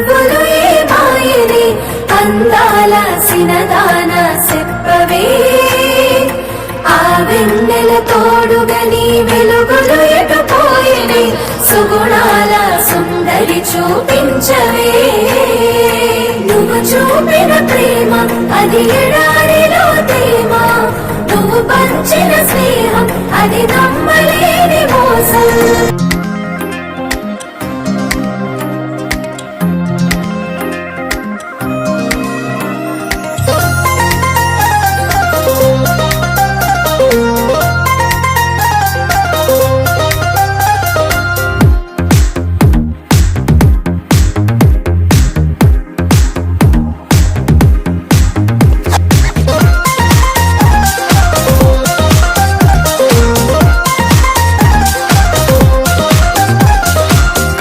పువ్వులు ఏమాయని అందాల సినదాన సెప్పవే ఆ వెన్నెల తోడుగని వెలుగులు ఎటుపోయని సుగుణాల సుందరి చూపించవే నువ్వు చూపిన ప్రేమ అది ఎడారిలో తేమ నువ్వు పంచిన స్నేహం అది నమ్మలేని మోసం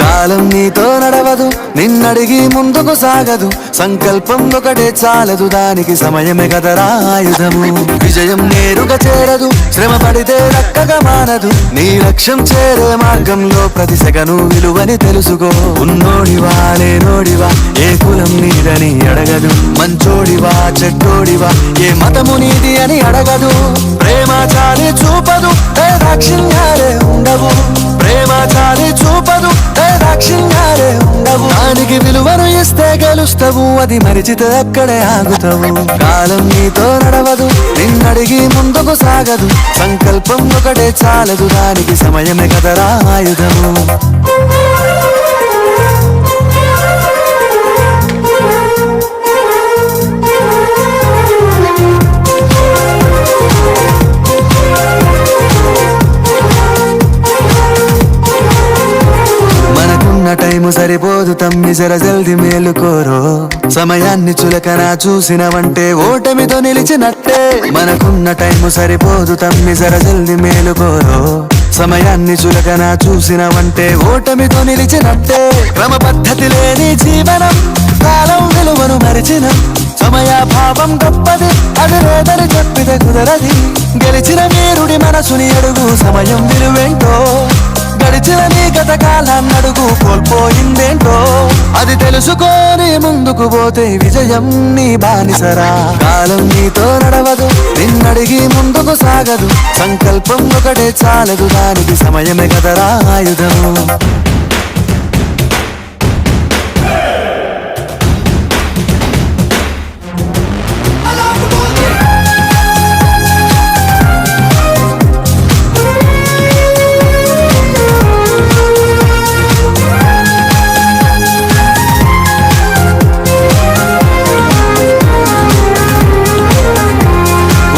కాలం నీతో నడవదు నిన్నడిగి ముందుకు సాగదు సంకల్పం ఒకటే చాలదు దానికి సమయమే కదరా ఆయుధము విజయం నేరుగా చేరదు శ్రమ పడితే దక్కగా మానదు నీ లక్ష్యం చేరే మార్గంలో ప్రతి సెకను విలువని తెలుసుకో ఉన్నోడివా లేనోడివా ఏ కులం నీదని అడగదు మంచోడివా చెడ్డోడివా ఏ మతము నీది అని అడగదు ప్రేమ చాలి చూపదు దాక్షిణ్యాలే ఉండవు ప్రేమ చాలి చూపదు దాక్షిణ్యాలే ఉండవు దానికి విలువను ఇస్తే గెలుస్తావు అది మరిచితే అక్కడే ఆగుతావు కాలం నీతో నడవదు నిన్నడిగి ముందుకు సాగదు సంకల్పం ఒకటే చాలదు దానికి సమయమే కదరా ఆయుధము టైము సరిపోదు తమ్మి జర జల్ది మేలుకోరో సమయాన్ని చులకన చూసినవంటే ఓటమితో నిలిచినట్టే మనకున్న టైము సరిపోదు తమ్మి జర జల్ది మేలుకోరో సమయాన్ని చులకన చూసినవంటే ఓటమితో నిలిచినట్టే క్రమ పద్ధతి లేని జీవనం కాలం విలువను మరిచిన సమయాభావం గొప్పది అది లేదని చెప్పితే కుదరది గెలిచిన వీరుడి మనసుని అడుగు సమయం విలువేంటో గడిచిన నీ గత కాలాన్ని అడుగు కోల్పోయిందేంటో అది తెలుసుకొని ముందుకు పోతే విజయం నీ బానిసరా కాలం నీతో నడవదు నిన్నడిగి ముందుకు సాగదు సంకల్పం ఒకటే చాలదు దానికి సమయమే కదరా ఆయుధము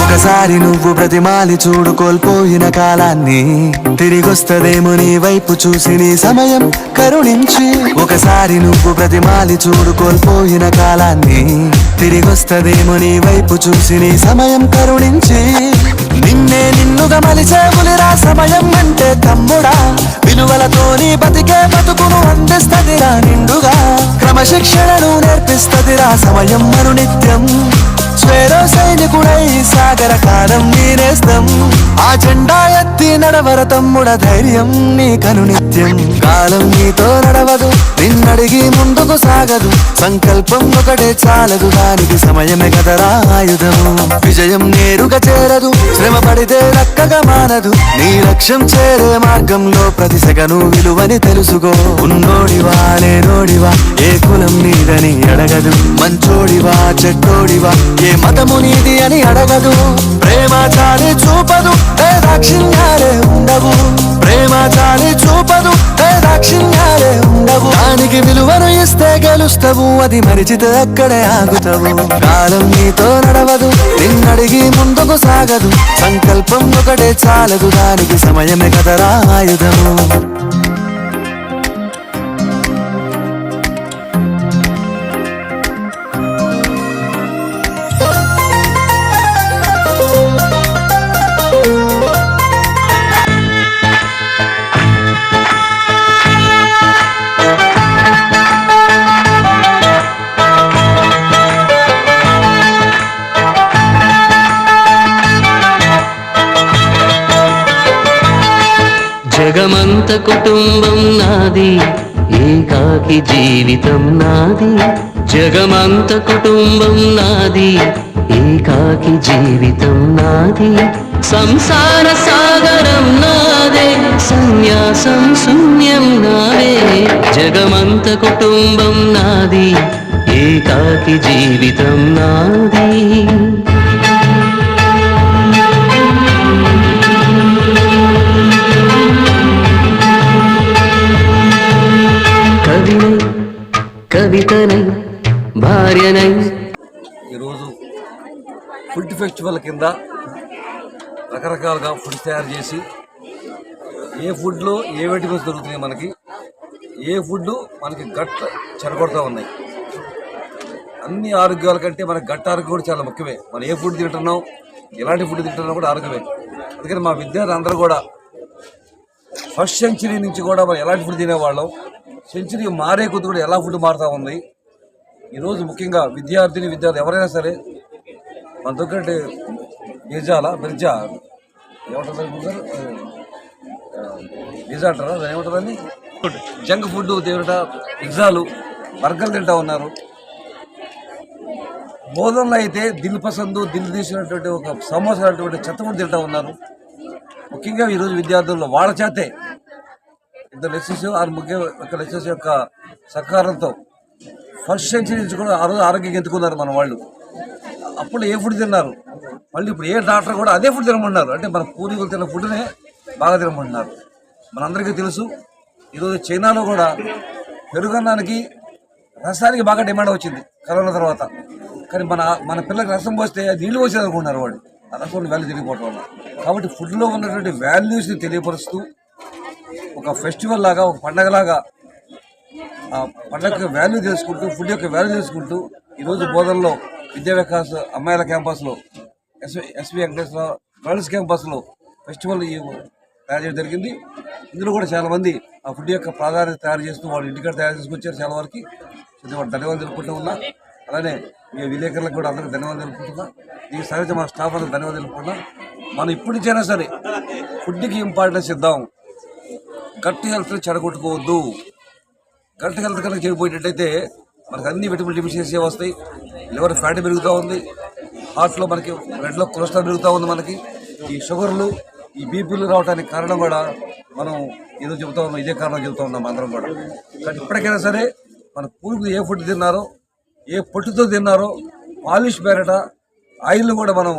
ఒకసారి నువ్వు ప్రతిమాలి చూడు కోల్పోయిన కాలాన్ని తిరిగొస్తదేమో నీ వైపు చూసి నీ సమయం కరుణించి ఒకసారి నువ్వు ప్రతిమాలి చూడు కోల్పోయిన కాలాన్ని తిరిగొస్తదేమో నీ వైపు చూసి నీ సమయం కరుణించి నిన్నే నిన్నుగా మలిచేవులిరా సమయం అంటే తమ్ముడా విలువలతోని బతికే బతుకును అందిస్తదిరా నిండుగా క్రమశిక్షణను నేర్పిస్తదిరా సమయం అనునిత్యం స్వేరో సైనికుడై సాగర కాలం నీనేస్తం ఆ జెండా ఎత్తి నడవర తమ్ముడ ధైర్యం నీ కనునిత్యం కాలం నీతో నడవదు నిన్నడిగి ముందుకు సాగదు సంకల్పం ఒకటే చాలదు దానికి సమయమే కదరా ఆయుధము విజయం నేరుగా చేరదు శ్రమ పడితే దక్కగా మానదు నీ లక్ష్యం చేరే మార్గంలో ప్రతి సెకను విలువని తెలుసుకో ఉన్నోడివా లేనోడివా ఏ కులం నీదని అడగదు మంచోడివా చెడ్డోడివా ఏ మతము నీది అని అడగదు ప్రేమ చాలి చూపదు దాక్షిణ్యాలే ఉండవు ప్రేమ చాలి చూపదు దాక్షిణ్యాలే ఉండవు దానికి విలువను ఇస్తే గెలుస్తావు అది మరిచితే అక్కడే ఆగుతావు కాలం నీతో నడవదు నిన్నడిగి ముందుకు సాగదు సంకల్పం ఒకటే చాలదు దానికి సమయమే కదరా ఆయుధము జగమంత కుటుంబం నాది ఏకాకి జీవితం నాది, జగమంత కుటుంబం నాది. ఏకాకి జీవితం నాది, సంసార సాగరం నాదే, సన్యాసం శూన్యం నాదే. జగమంత కుటుంబం నాది, ఏకాకి జీవితం నాది. కవినై కవితనై భార్యనై. ఈరోజు ఫుడ్ ఫెస్టివల్ కింద రకరకాలుగా ఫుడ్స్ తయారు చేసి ఏ ఫుడ్లో ఏ విటమిన్స్ దొరుకుతున్నాయి మనకి, ఏ ఫుడ్ మనకి గట్ చెడగొడతా ఉన్నాయి. అన్ని ఆరోగ్యాల కంటే మనకి గట్ ఆరోగ్యం కూడా చాలా ముఖ్యమే. మనం ఏ ఫుడ్ తింటున్నాం, ఎలాంటి ఫుడ్ తింటున్నాం కూడా ఆరోగ్యమే. అందుకని మా విద్యార్థులు అందరూ కూడా ఫస్ట్ సెంచరీ నుంచి కూడా మనం ఎలాంటి ఫుడ్ తినేవాళ్ళం, సెంచరీ మారే కొద్ది కూడా ఎలా ఫుడ్ మారుతూ ఉంది. ఈరోజు ముఖ్యంగా విద్యార్థులు ఎవరైనా సరే మన దగ్గర బిర్జా ఏమంటారు, పిజ్జా అంటారా, ఏమంటుందని జంక్ ఫుడ్ తినట, పిజ్జాలు బర్గర్లు తింటా ఉన్నారు. బోధనలో అయితే దిల్ పసందు దిల్ తీసినటువంటి ఒక సమోసా అనేటువంటి చెత్త ఫుడ్ తింటా ఉన్నారు. ముఖ్యంగా ఈరోజు విద్యార్థుల్లో వాళ్ళ చేతే ఇద్దరు లెక్చర్స్ ఒక లెక్చర్స్ యొక్క సహకారంతో ఫస్ట్ సెంచరీ నుంచి కూడా ఆ రోజు ఆరోగ్యం ఎత్తుకున్నారు మన వాళ్ళు. అప్పుడు ఏ ఫుడ్ తిన్నారు, మళ్ళీ ఇప్పుడు ఏ డాక్టర్ కూడా అదే ఫుడ్ తినమంటున్నారు. అంటే మన పూర్వీకులు తిన్న ఫుడ్నే బాగా తినమంటున్నారు. మనందరికీ తెలుసు ఈరోజు చైనాలో కూడా పెరుగన్నానికి రసానికి బాగా డిమాండ్ వచ్చింది కరోనా తర్వాత. కానీ మన పిల్లలకి రసం పోస్తే నీళ్ళు పోసేది అనుకుంటున్నారు వాళ్ళు, ఆ రసం వాల్యూ తెలియకపోవడం వల్ల. కాబట్టి ఫుడ్లో ఉన్నటువంటి వాల్యూస్ని తెలియపరుస్తూ ఒక ఫెస్టివల్ లాగా, ఒక పండగలాగా ఆ పండగ వాల్యూ తెలుసుకుంటూ, ఫుడ్ యొక్క వాల్యూ తెలుసుకుంటూ ఈరోజు బోధనలో విద్యా వికాస్ అమ్మాయిల క్యాంపస్లో, ఎస్వి వెంకటేశ్వర గర్ల్స్ క్యాంపస్లో ఫెస్టివల్ తయారు చేయడం జరిగింది. ఇందులో కూడా చాలామంది ఆ ఫుడ్ యొక్క ప్రాధాన్యత తయారు చేస్తూ వాళ్ళు ఇంటికాడ తయారు చేసుకొచ్చారు. చాలా వరకు ధన్యవాదాలు తెలుపుకుంటూ ఉన్నా. అలానే మీ విలేకరులకు కూడా అందరికీ ధన్యవాదాలు తెలుపుకుంటున్నా. ఈ సహజ మా స్టాఫ్ అందరికి ధన్యవాదాలు తెలుపుకున్నా. మనం ఇప్పుడు నుంచైనా సరే ఫుడ్కి ఇంపార్టెన్స్ ఇద్దాం. గట్టి హెల్త్ చెడగొట్టుకోవద్దు. గట్టి హెల్త్ కనుక చెడిపోయేటట్టయితే మనకు అన్ని విటమిన్ డెఫిషియన్సీ వస్తాయి. లివర్ ఫ్యాట్ పెరుగుతూ ఉంది, హార్ట్లో మనకి బ్లడ్లో కొలెస్ట్రాల్ పెరుగుతూ ఉంది. మనకి ఈ షుగర్లు, ఈ బీపీలు రావడానికి కారణం కూడా మనం ఏదో చెబుతా ఉన్నాం, ఇదే కారణం చెబుతూ ఉన్నాం అందరం కూడా. కానీ ఇప్పటికైనా సరే మన పూర్వీకులు ఏ ఫుడ్ తిన్నారో, ఏ పొట్టుతో తిన్నారో, పాలిష్ పేరట ఆయిల్ కూడా మనం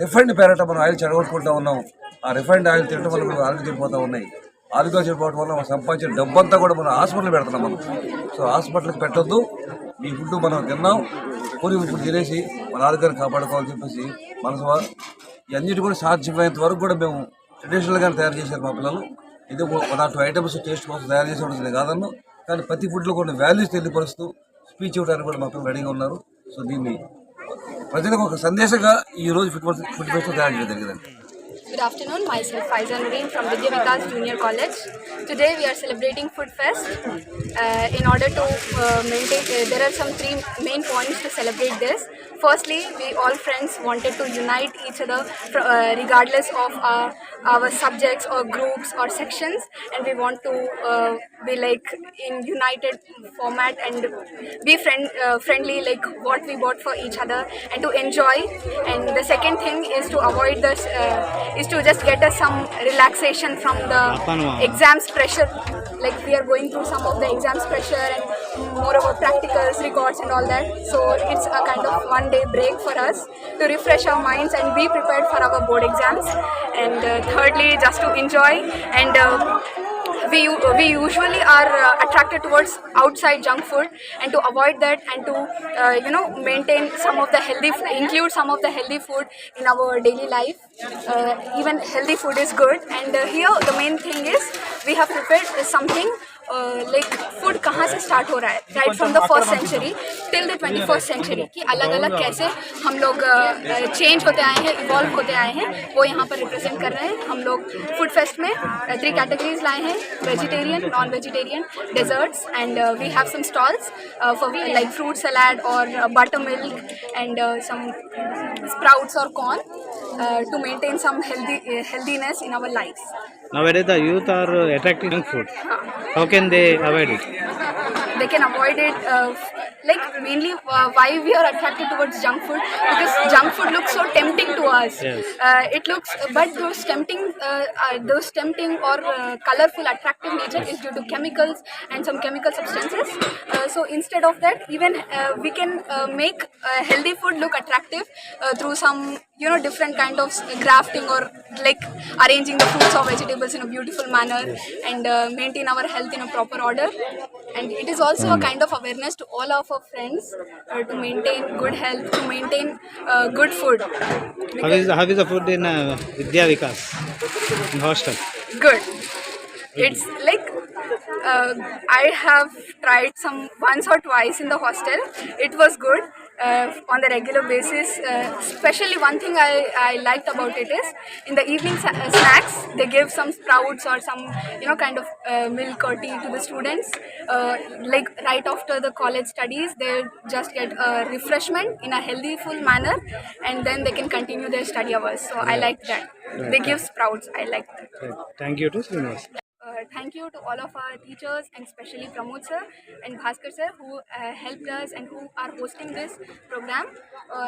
రిఫైండ్ పేరట మనం ఆయిల్ చెడగొట్టుకుంటూ ఉన్నాం. ఆ రిఫైండ్ ఆయిల్ తినడం వల్ల మనం ఆరోగ్యం చెడిపోతూ ఉన్నాయి. ఆరోగ్యం చెడిపోవడం వల్ల మనం సంపాదించిన డబ్బంతా కూడా మనం హాస్పిటల్ పెడుతున్నాం మనం. సో హాస్పిటల్కి పెట్టొద్దు. ఈ ఫుడ్ మనం తిన్నాం, పూర్వీకులు ఫుడ్ తినేసి మన ఆరోగ్యాన్ని కాపాడుకోవాలని చెప్పేసి మనసు ఇవన్నిటి కూడా సాధ్యమైనంత వరకు కూడా మేము ట్రెడిషనల్గానే తయారు చేశారు మా పిల్లలు. ఇది 1 or 2 ఐటమ్స్ టేస్ట్ కోసం తయారు చేసి ఉంటుంది కాదన్ను. కానీ ప్రతి ఫుడ్లో కొన్ని వాల్యూస్ తెలియపరుస్తూ స్పీచ్ ఇవ్వడానికి కూడా మా పిల్లలు రెడీగా ఉన్నారు. సో దీన్ని ప్రజలకు ఒక సందేశంగా ఈరోజు ఫుడ్ ఫెస్టివల్ తయారు చేయడం జరిగిందండి. Good afternoon, myself Faiza Nureen from Vidya Vikas Junior College. Today we are celebrating Food Fest. In order to maintain, there are some 3 main points to celebrate this. Firstly, we all friends wanted to unite each other regardless of our subjects or groups or sections, and we want to be like in united format and be friendly like what we bought for each other and to enjoy. And the second thing is to avoid this is to just get us some relaxation from the exams pressure. Like we are going through some of the exams pressure and moreover practicals, records and all that. So it's a kind of 1-day break for us to refresh our minds and be prepared for our board exams. And thirdly, just to enjoy and we usually are attracted towards outside junk food, and to avoid that and to maintain some of the include some of the healthy food in our daily life. Even healthy food is good, and here the main thing is we have prepared something like food कहाँ से start हो रहा है right from the 1st century till the 21st century कि अलग अलग कैसे हम लोग चेंज होते आए हैं, इवॉल्व होते आए हैं, वो यहाँ पर रिप्रेजेंट कर रहे हैं. हम लोग फूड फेस्ट में 3 कैटेगरीज लाए हैं: vegetarian, non vegetarian, desserts, and we have some stalls for like fruit salad or buttermilk and some sprouts or corn. to maintain some healthiness in our lives. Nowadays the youth are attracting junk food. How can they avoid it? They can avoid it like mainly why we are attracted towards junk food, because junk food looks so tempting to us. Yes. It looks, but those tempting or colorful attractive nature is due to chemicals and some chemical substances. So instead of that, even we can make healthy food look attractive through some different kind of grafting, or like arranging the fruits or vegetables in a beautiful manner, and maintain our health in a proper order. And it is also a kind of awareness to all of our friends to maintain good health, to maintain good food. How is the food in Vidya Vikas in hostel? Good. It's like I have tried some once or twice in the hostel. It was good on the regular basis. Especially one thing I liked about it is in the evening snacks they give some sprouts or some kind of milk or tea to the students. Like right after the college studies, they just get a refreshment in a healthy full manner, and then they can continue their study hours. So I like that. They give sprouts. I like that. Thank you to Srinivas. Thank you to all of our teachers, and especially Pramod sir and Bhaskar sir, who helped us and who are hosting this program.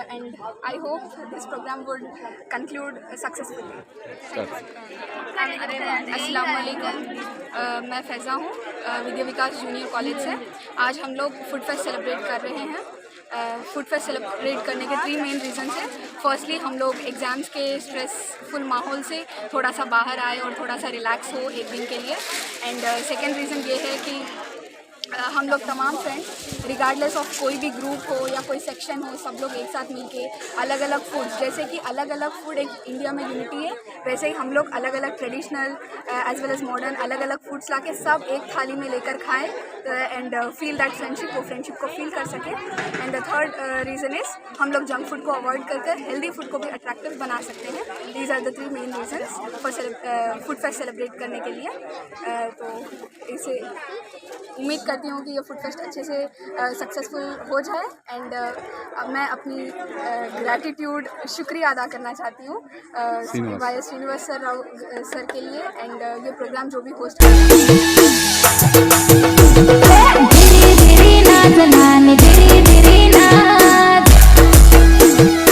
And I hope this program would conclude successfully. अस्सलाम वालेकुम, मैं फैज़ा हूँ विद्या विकास junior college से। आज हम लोग food fest celebrate कर रहे हैं। फूड फेस्ट सेलिब्रेट करने के 3 मेन रीज़न्स हैं। फर्स्टली हम लोग एग्ज़ाम्स के स्ट्रेसफुल माहौल से थोड़ा सा बाहर आए और थोड़ा सा रिलैक्स हो एक दिन के लिए। एंड सेकेंड रीज़न ये है कि हम लोग तमाम फ्रेंड्स रिगार्डलेस ऑफ कोई भी ग्रुप हो या कोई सेक्शन हो, सब लोग एक साथ मिलके अलग अलग फूड्स, जैसे कि अलग अलग फूड एक इंडिया में यूनिटी है, वैसे ही हम लोग अलग अलग traditional as well as modern अलग अलग फूड्स लाके सब एक थाली में लेकर खाएं एंड फील दैट फ्रेंडशिप, वो फ्रेंडशिप को फील कर सकें। And the third reason is हम लोग जंक फूड को अवॉइड करके हेल्दी फूड को भी अट्रैक्टिव बना सकते हैं। These are the 3 main reasons for food fest celebrate करने के लिए। तो इसे उम्मीद करती हूँ कि ये फूड फेस्ट अच्छे से सक्सेसफुल हो जाए। एंड मैं अपनी ग्रैटिट्यूड शुक्रिया अदा करना चाहती हूँ वाई श्रीनिवास सर के लिए, एंड ये प्रोग्राम जो भी होस्ट